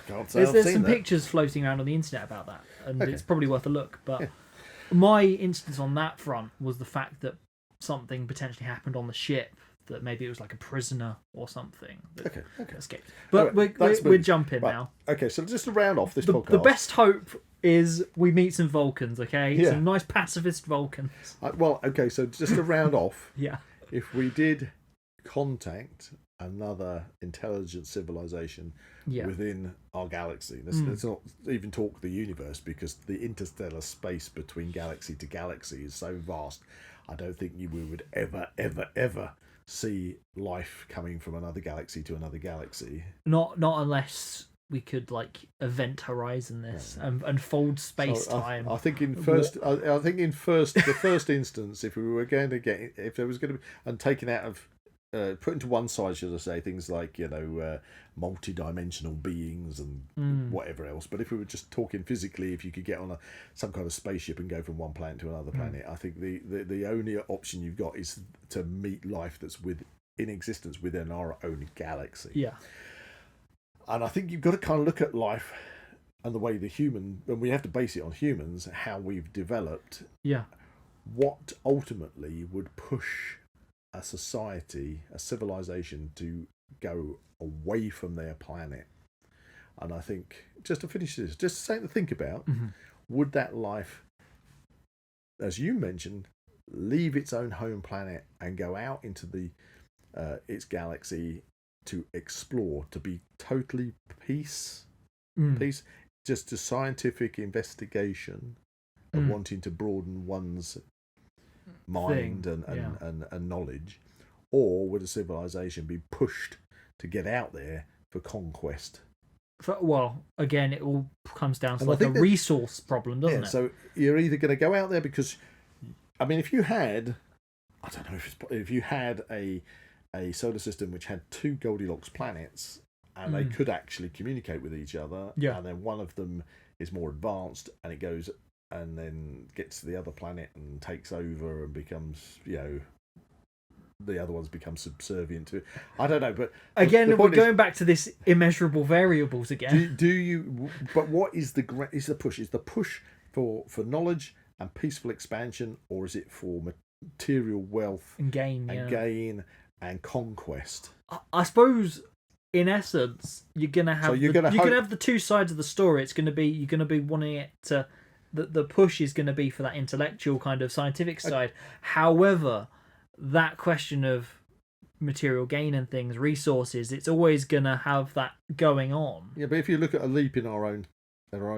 can't say there's some pictures floating around on the internet about that, and it's probably worth a look. But my instance on that front was the fact that something potentially happened on the ship, that maybe it was like a prisoner or something that escaped. But we're jumping now. Okay, so just to round off this podcast. The best hope is we meet some Vulcans, okay? Some nice pacifist Vulcans. So just to round off, yeah, if we did contact another intelligent civilization within our galaxy, let's not even talk the universe, because the interstellar space between galaxy to galaxy is so vast. I don't think we would ever see life coming from another galaxy to another galaxy. Not unless we could like event horizon this and fold space time. I think in the first instance, if we were going to if there was going to be and taken out of put into one side, should I say, things like multi-dimensional beings and whatever else. But if we were just talking physically, if you could get on some kind of spaceship and go from one planet to another planet, I think the only option you've got is to meet life that's in existence within our own galaxy. Yeah. And I think you've got to kind of look at life and the way and we have to base it on humans, how we've developed. Yeah. What ultimately would push a society, a civilization, to go away from their planet. And I think, just to finish this, just something to think about, would that life, as you mentioned, leave its own home planet and go out into its galaxy to explore, to be totally peace, just a scientific investigation and wanting to broaden one's mind and knowledge? Or would a civilization be pushed to get out there for conquest. Well, again, it all comes down to And I like a think that- resource problem, doesn't it? So you're either going to go out there because, I mean, if you had, I don't know if you had a solar system which had 2 Goldilocks planets and they could actually communicate with each other, and then one of them is more advanced and it goes and then gets to the other planet and takes over and becomes, the other ones become subservient to it. I don't know, but again, the we're point going back to this immeasurable variables again. do you? But what is the push? Is the push for knowledge and peaceful expansion, or is it for material wealth and gain and conquest? I suppose, in essence, you're gonna have have the 2 sides of the story. You're gonna be wanting it to. The push is going to be for that intellectual kind of scientific side. However, that question of material gain and things, resources, it's always going to have that going on. Yeah, but if you look at a leap in our own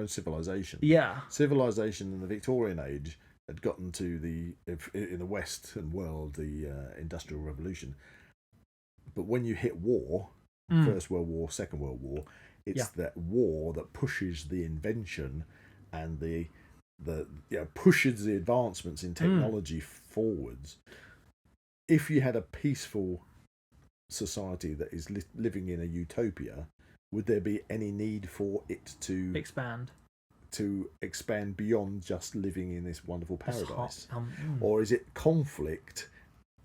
civilization, civilization in the Victorian age had gotten to in the Western world, the Industrial Revolution. But when you hit war, First World War, Second World War, it's that war that pushes the invention and the pushes the advancements in technology forwards. If you had a peaceful society that is living in a utopia, would there be any need for it to expand beyond just living in this wonderful paradise? Or is it conflict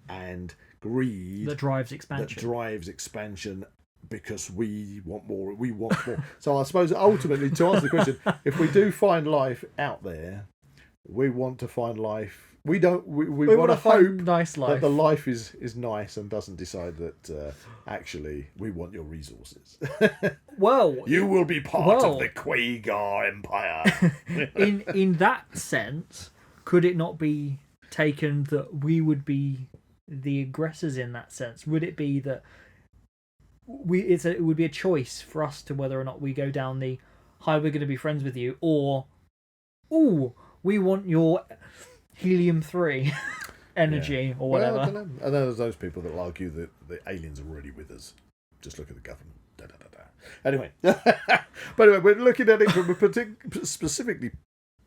and greed that drives expansion? Because we want more. So I suppose ultimately, to answer the question, if we do find life out there, we want to find life. We want to hope nice life. that the life is nice and doesn't decide that actually we want your resources. Well, you will be part of the Quagar Empire. in that sense, could it not be taken that we would be the aggressors in that sense? Would it be that it would be a choice for us to whether or not we go down the hi, we're going to be friends with you, or we want your helium-3 energy or whatever. Well, I don't know. And there's those people that will argue that the aliens are already with us. Just look at the government. Anyway, but anyway, we're looking at it from a specifically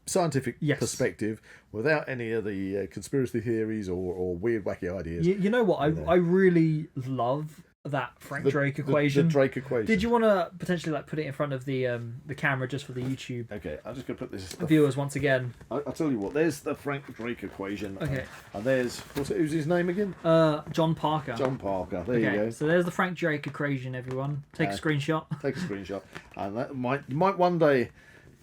scientific perspective, without any of the conspiracy theories or weird, wacky ideas. You know what? I really love that Frank Drake equation. The Drake equation. Did you want to potentially put it in front of the camera just for the YouTube? Okay, I'm just going to put this viewers once again. I'll tell you what. There's the Frank Drake equation. Okay. And there's who's his name again? John Parker. John Parker. There you go. So there's the Frank Drake equation. Everyone, take a screenshot. Take a screenshot, and that might one day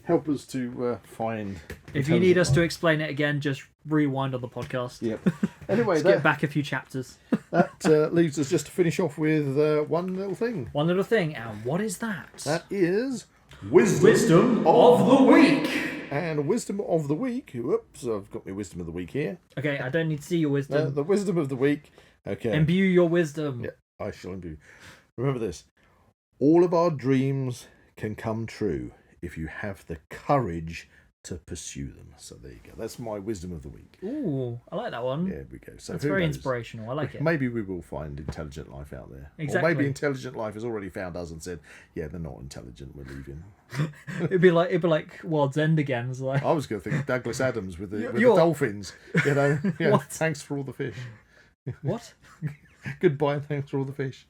help us to find. If you need us to explain it again, just rewind on the podcast. Yep. Anyway, get back a few chapters. That leaves us just to finish off with one little thing. One little thing, and what is that? That is Wisdom of the Week. And Wisdom of the Week. Whoops, I've got my Wisdom of the Week here. Okay, I don't need to see your wisdom. The Wisdom of the Week. Okay. Imbue your wisdom. Yeah, I shall imbue. Remember this. All of our dreams can come true if you have the courage to pursue them. So there you go. That's my Wisdom of the Week. Ooh, I like that one. There we go. So that's very inspirational. I like it. Maybe we will find intelligent life out there. Exactly. Or maybe intelligent life has already found us and said, "Yeah, they're not intelligent. We're leaving." it'd be like World's End again. It's like I was going to think Douglas Adams with the dolphins. You know, yeah, thanks for all the fish. What? Goodbye and thanks for all the fish.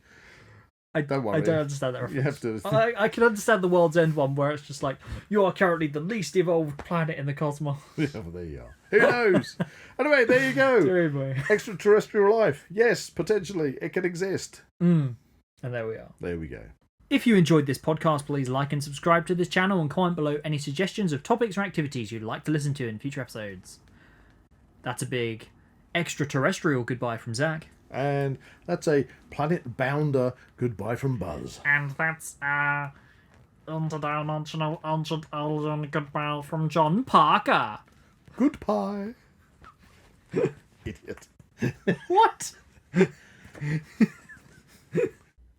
Don't worry. I don't understand that reference. You have to. I can understand the World's End one where it's just like, you are currently the least evolved planet in the cosmos. Yeah, well, there you are. Who knows? Anyway, there you go. Anyway. Extraterrestrial life. Yes, potentially. It can exist. And there we are. There we go. If you enjoyed this podcast, please like and subscribe to this channel and comment below any suggestions of topics or activities you'd like to listen to in future episodes. That's a big extraterrestrial goodbye from Zak. And that's a planet bounder goodbye from Buzz. And that's interdimensional ancient alien goodbye from John Parker. Goodbye. Idiot. What?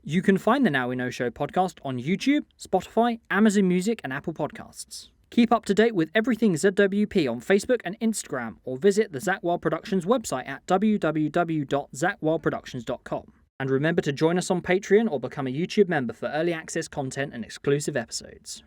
You can find the Now We Know Show podcast on YouTube, Spotify, Amazon Music, and Apple Podcasts. Keep up to date with everything ZWP on Facebook and Instagram, or visit the Zak Wylde Productions website at www.zakwyldeproductions.com. And remember to join us on Patreon or become a YouTube member for early access content and exclusive episodes.